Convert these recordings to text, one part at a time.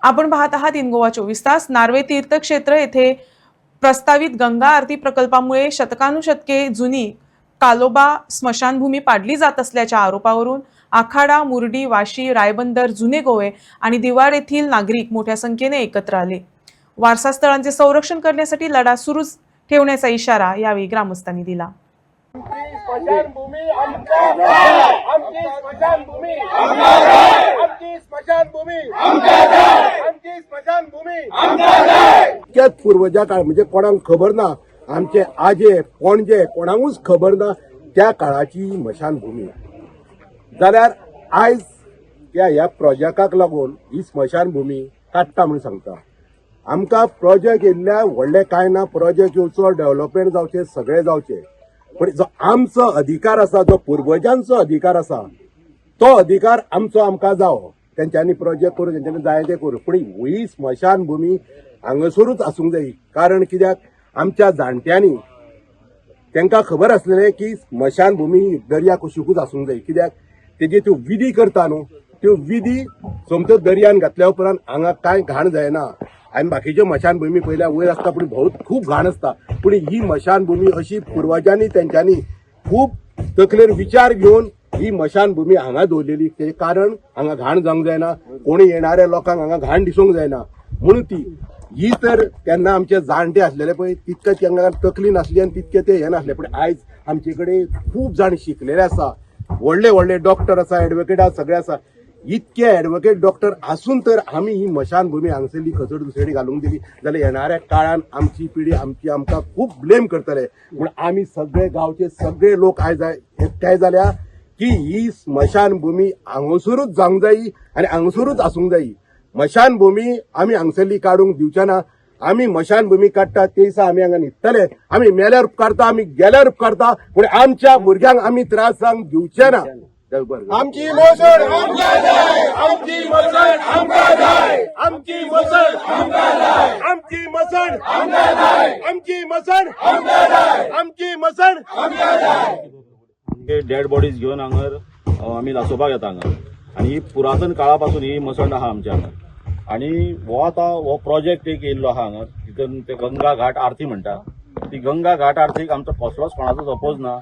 आपण पाहत आहात इन गोवा 24 तास। नार्वे तीर्थक्षेत्र येथे प्रस्तावित गंगा आरती प्रकल्पामुळे शतकानुशतके जुनी कालोबा स्मशानभूमी पाडली जात असल्याच्या आरोपावरून आखाडा, मुर्डी, वाशी, रायबंदर, जुने गोवे आणि दिवार येथील नागरिक मोठ्या संख्येने एकत्र आले। वारसा स्थळांचे संरक्षण करण्यासाठी लढा सुरू ठेवण्याचा इशारा यावेळी ग्रामस्थांनी दिला। पूर्वजा काळ म्हणजे कोणाक खबर ना, आमचे आजे पणजे कोणाकूच खबर ना त्या काळाची स्मशानभूमी। जाल्यार आयज ह्या प्रोजेक्टाक लागून ही स्मशानभूमी काडटा म्हणून सांगता। आमकां प्रोजेक्ट येयल्ल्या व्हडले काय ना, प्रोजेक्ट येवचो, डेव्हलपमेंट जावचे, सगळे जावचे, पण जो आमचो अधिकार आसा, जो पूर्वजांचो अधिकार आसा, तो अधिकार आमचो आमकां जावो। तेंच्यांनी प्रोजेक्ट करून तेंच्यांनी जाय ते करूं, पण ही स्मशानभूमी हांगासरूच आसूंक जाय। कारण कित्याक आमच्या जाणट्यांनी तांकां खबर आसलेलें की स्मशानभूमी दर्या कुशीकूच आसूंक जाय, कित्याक तेजे त्यो विधी करता न्हू, त्यो विधी सोमत्यो दर्यान घातल्या उपरांत हांगा कांय घाण जायना। आमी बाकीच्यो स्मशानभूमी पयल्या वयर आसता पूण खूब घाण आसता, पूण ही स्मशानभूमी अशी पूर्वजांनी तेंच्यांनी खूब तकलेर विचार घेवन ही स्मशानभूमी हांगा दवरलेली। तेजे कारण हांगा घाण जावंक जायना, कोणी येणाऱ्या लोकांक हांगा घाण दिसूंक जायना म्हणून ही तर तेन्ना आमचे जाणटे आसलेले पळय तितके तांकां तकली नासली आनी तितके ते हे नासले। पण आयज आमचे कडेन खूब जाण शिकलेले आसा, व्हडले व्हडले डॉक्टर आसा, एडवोकेट आसा, सगळे आसा। इतके एडवोकेट डॉक्टर आसून तर आमी ही स्मशानभूमी हांगसरली खचोड दुसरे घालूंक दिली जाल्यार येणाऱ्या काळान आमची पिढी आमकां खूब ब्लेम करतले। पूण आमी सगळे गांवचे सगळे लोक आयज एकठांय जाल्या की ही स्मशानभूमी हांगसरूच जावंक जायी आनी हांगसरूच आसूंक जायी। स्मशानभूमी आमी हांगसरली काडूंक दिवचे ना। आमी स्मशानभूमी काडटा ते दिसा आमी हांगा न्हिदतले, आमी मेल्यार उपकारता, आमी गेल्यार उपकारता, पूण आमच्या भुरग्यांक आमी त्रास जावंक दिवचे ना। आमची मसण आमकां जाय, आमची मसण आमकां जाय, आमची मसण आमकां जाय, आमची मसण आमकां जाय, आमची मसण आमकां जाय, आमची मसण आमकां जाय। डेड बॉडीज घेवन हांगर आमी लासोवपाक येता हांगा, आनी ही पुरातन काळा पासून ही मसण आहा आमच्या हांगा। आनी हो प्रोजेक्ट एक येयल्लो आहा हांगा, तितून ते गंगा घाट आरती म्हणटा। ती गंगा घाट आरतीक आमचो कसलोच कोणाचोच अपोज ना,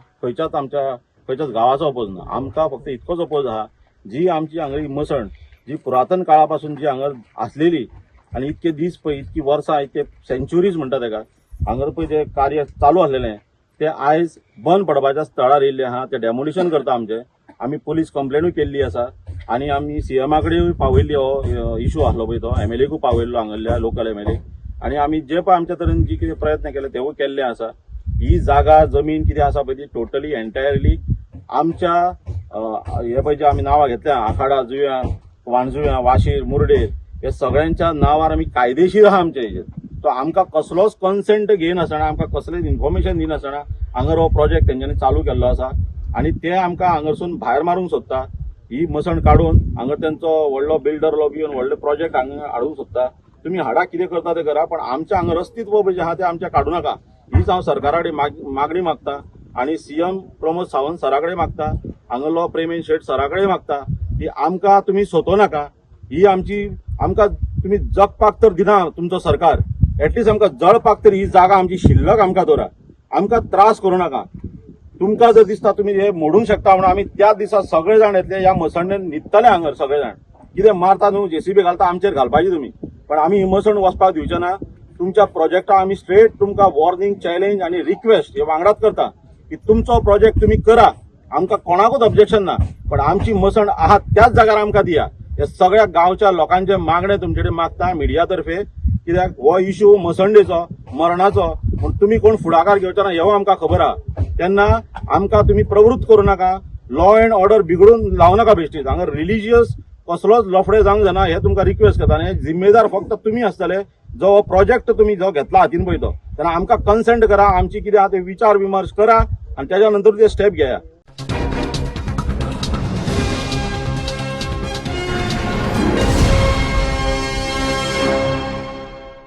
खंयच्याच गांवाचो अपोज ना। आमकां फक्त इतकोच अपोज आहा, जी आमची हांगा ही मसण जी पुरातन काळा पासून जी हांगा आसलेली आनी इतके दीस पळय, इतकी वर्सां, इतके सेंच्युरीज म्हणटा तेका, हांगर पळय जे कार्य चालू आसलेलें ते आयज बंद पडपाच्या स्थळार येयल्ले आहा। ते डेमोलिशन करता आमचे। आमी पुलीस कंप्लेनूय केल्ली आसा आनी आमी सीएमा कडेन पावयल्ली, हो इशू आसलो पळय तो एमएलएकूय पावयल्लो हांगल्या लोकल एमएलए। आनी आमी जे पळय आमच्या तरेन जी कितें प्रयत्न केले तेवूय केल्ले आसा। ही जागा जमीन कितें आसा पळय ती टोटली एंटायरली आमच्या हे पळय जे आमी नांवां घेतल्या, आखाडा जुंव्या, वाणजुव्या, वाशीर, मुर्डेर, हे सगळ्यांच्या नांवार आमी कायदेशीर आहा आमचे हेजेर। तो आमकां कसलोच कन्सेंट घेयनासतना, आमकां कसलेंच इन्फॉर्मेशन दिनासतना हांगर हो प्रोजेक्ट तेंच्यांनी चालू केल्लो आसा आनी ते आमकां हांगरसून भायर मारूंक सोदता। ही मसण काडून हांगा तेंचो व्हडलो बिल्डर लॉबी येवन व्हडले प्रोजेक्ट हांगा हाडूंक सोदता। तुमी हाडा, कितें करता ते करा, पण आमच्या हांगा अस्तित्व पळय जें आहा तें आमचें काडूं नाका। हीच हांव सरकारा कडेन मागणी मागता आनी सीएम प्रमोद सावंत सरा कडेन मागता, हांगलो प्रेमेन शेट सरा कडेन मागता की आमकां तुमी सोदूं नाका। ही आमकां तुमी जगपाक तर दिना तुमचो सरकार, एटलीस्ट आमकां जळपाक तर ही जागा आमची शिल्लक आमकां दवरा, आमकां त्रास करूं नाका। तुमकां जर दिसता तुमी हे मोडूंक शकता म्हणून आमी त्या दिसा सगळे जाण येतले, ह्या मसणेन न्हिदतले हांगर सगळे जाण। कितें मारता न्हू, जेसीबी घालता आमचेर घालपाची तुमी, पण आमी ही मसण वचपाक दिवचे ना। तुमच्या प्रोजेक्टाक आमी स्ट्रेट तुमकां वॉर्निंग, चॅलेंज आनी रिक्वेस्ट हे वांगडाच करता की तुमचो प्रोजेक्ट तुमी करा, आमकां कोणाकूच ऑब्जेक्शन ना, पण आमची मसण आहा त्याच जाग्यार आमकां दिया। हे सगळ्या गांवच्या लोकांचे मागणे तुमचे कडेन मागता मिडिया तर्फे, कित्याक हो इशू मसणडेचो, मरणाचो, पूण तुमी कोण फुडाकार घेवचे ना हेवूय आमकां खबर आहा। तेन्ना आमकां तुमी प्रवृत्त करूं नाका, लॉ एंड ऑर्डर बिगडून लावं नाका बेश्टीच। हांगा रिलिजियस कसलोच लफडे जावंक जायना हे तुमकां रिक्वेस्ट करता। आनी जिम्मेदार फक्त तुमी आसतले, जो प्रोजेक्ट तुमी जो घेतला हातीन पळय तो। तेन्ना आमकां कन्सेंट करा, आमची कितें आहा ते विचार विमर्श करा आनी तेच्या नंतर ते स्टेप घेया।